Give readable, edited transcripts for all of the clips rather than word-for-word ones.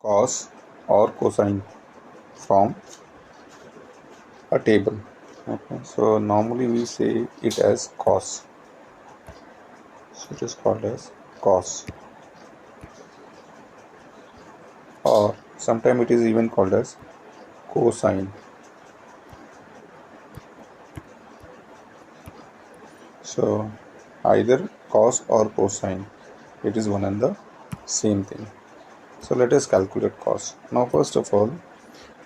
cos or cosine from a table. Okay, so normally we say it as cos. So it is called as cos, or sometimes it is even called as cosine. So either cos or cosine, it is one and the same thing. So let us calculate cos. Now first of all,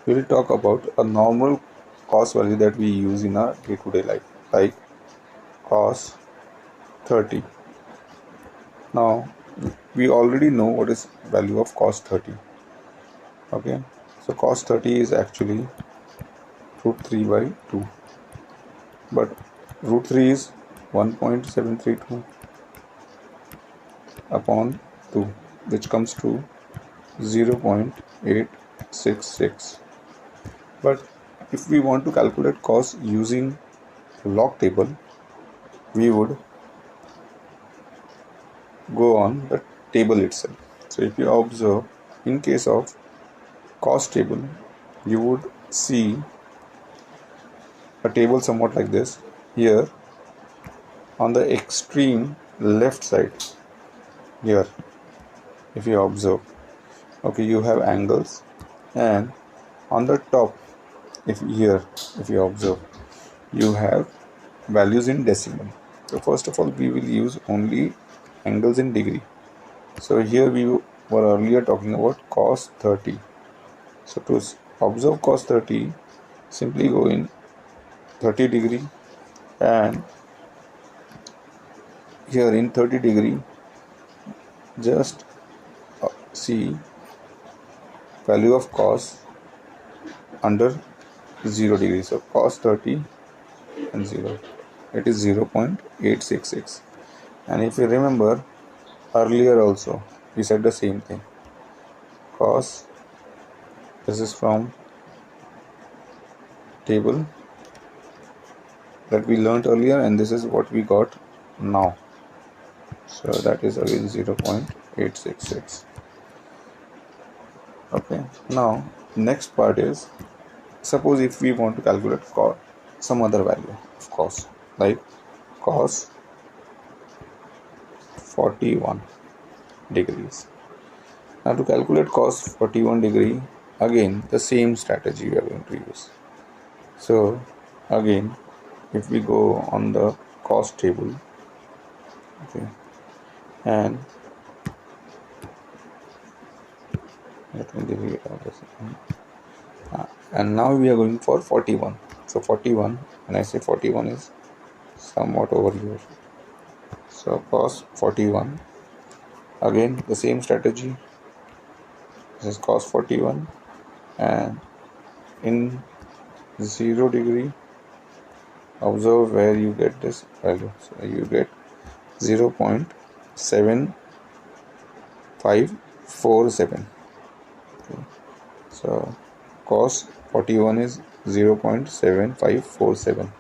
we will talk about a normal cos value that we use in our day-to-day life, like cos 30. Now we already know what is value of cos 30. Okay, so cos 30 is actually root 3 by 2, but root 3 is 1.732 upon 2, which comes to 0.866. But if we want to calculate cos using log table, we would go on the table itself. So if you observe, in case of cos table, you would see a table somewhat like this. Here on the extreme left side, here if you observe, okay, you have angles, and on the top, if you observe, you have values in decimal. So first of all, we will use only angles in degree. So here we were earlier talking about cos 30. So to observe cos 30, simply go in 30 degree, and here in 30 degree just see value of cos under 0 degree. So cos 30 and 0, it is 0.866. And if you remember, earlier also we said the same thing. Cos, this is from table that we learnt earlier, and this is what we got now. So that is again 0.866. Okay, now next part is, suppose if we want to calculate cos, some other value of cos, like cos 41 degrees. Now to calculate cos 41 degree, again the same strategy we are going to use. So again, if we go on the cos table, okay, and let me delete all this. And now we are going for 41. So 41, when I say 41, is somewhat over here. So cos 41, again the same strategy. This is cos 41, and in 0 degree, observe where you get this value. So you get 0.7547. Okay. So cos 41 is 0.7547.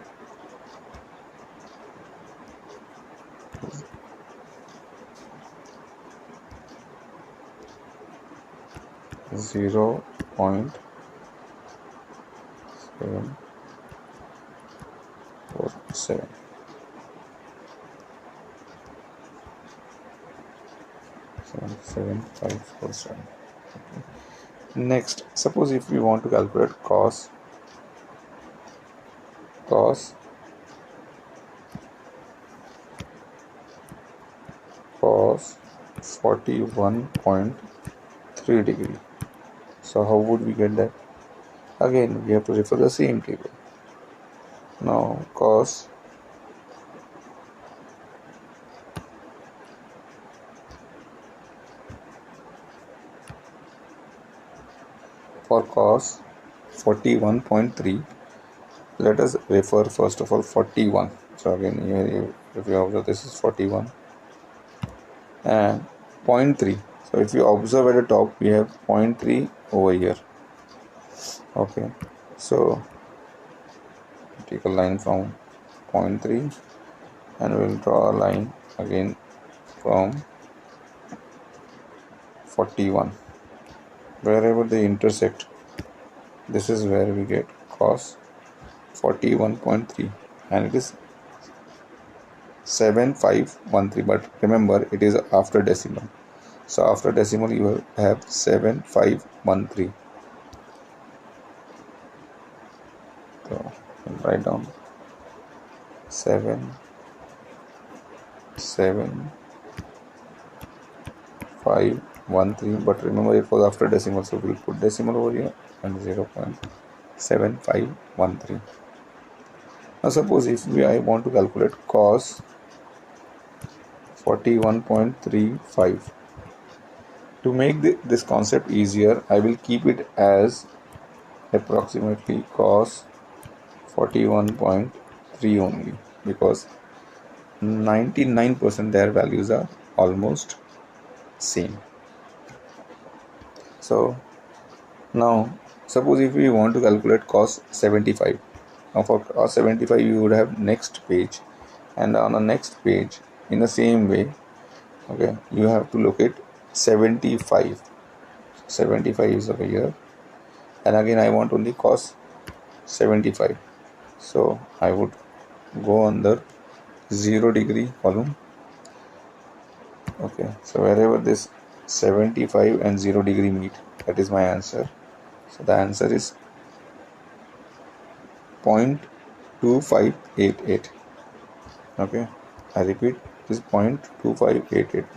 0.747. Next, suppose if we want to calculate cos 41.3 degree. So how would we get that? Again, we have to refer the same table. Now cos for cos 41.3, let us refer first of all 41. So again, here if you observe, this is 41 and 0.3. So if you observe at the top, we have 0.3 over here. Okay, so take a line from 0.3 and we will draw a line again from 41. wherever they intersect, this is where we get cos 41.3, and it is 7513, but remember it is after decimal. So after decimal you will have 7513. So I'll write down 77,513, but remember it was after decimal, so we'll put decimal over here and 0.7513. Now suppose if I want to calculate cos 41.35. To make this concept easier, I will keep it as approximately cos 41.3 only, because 99% their values are almost same. So now suppose if we want to calculate cos 75. Now for cos 75 you would have next page, and on the next page in the same way, okay, you have to locate 75. 75 is over here, and again I want only cos 75, so I would go under 0 degree column. Okay, so wherever this 75 and 0 degree meet, that is my answer. So the answer is 0.2588. Okay, I repeat, this 0.2588.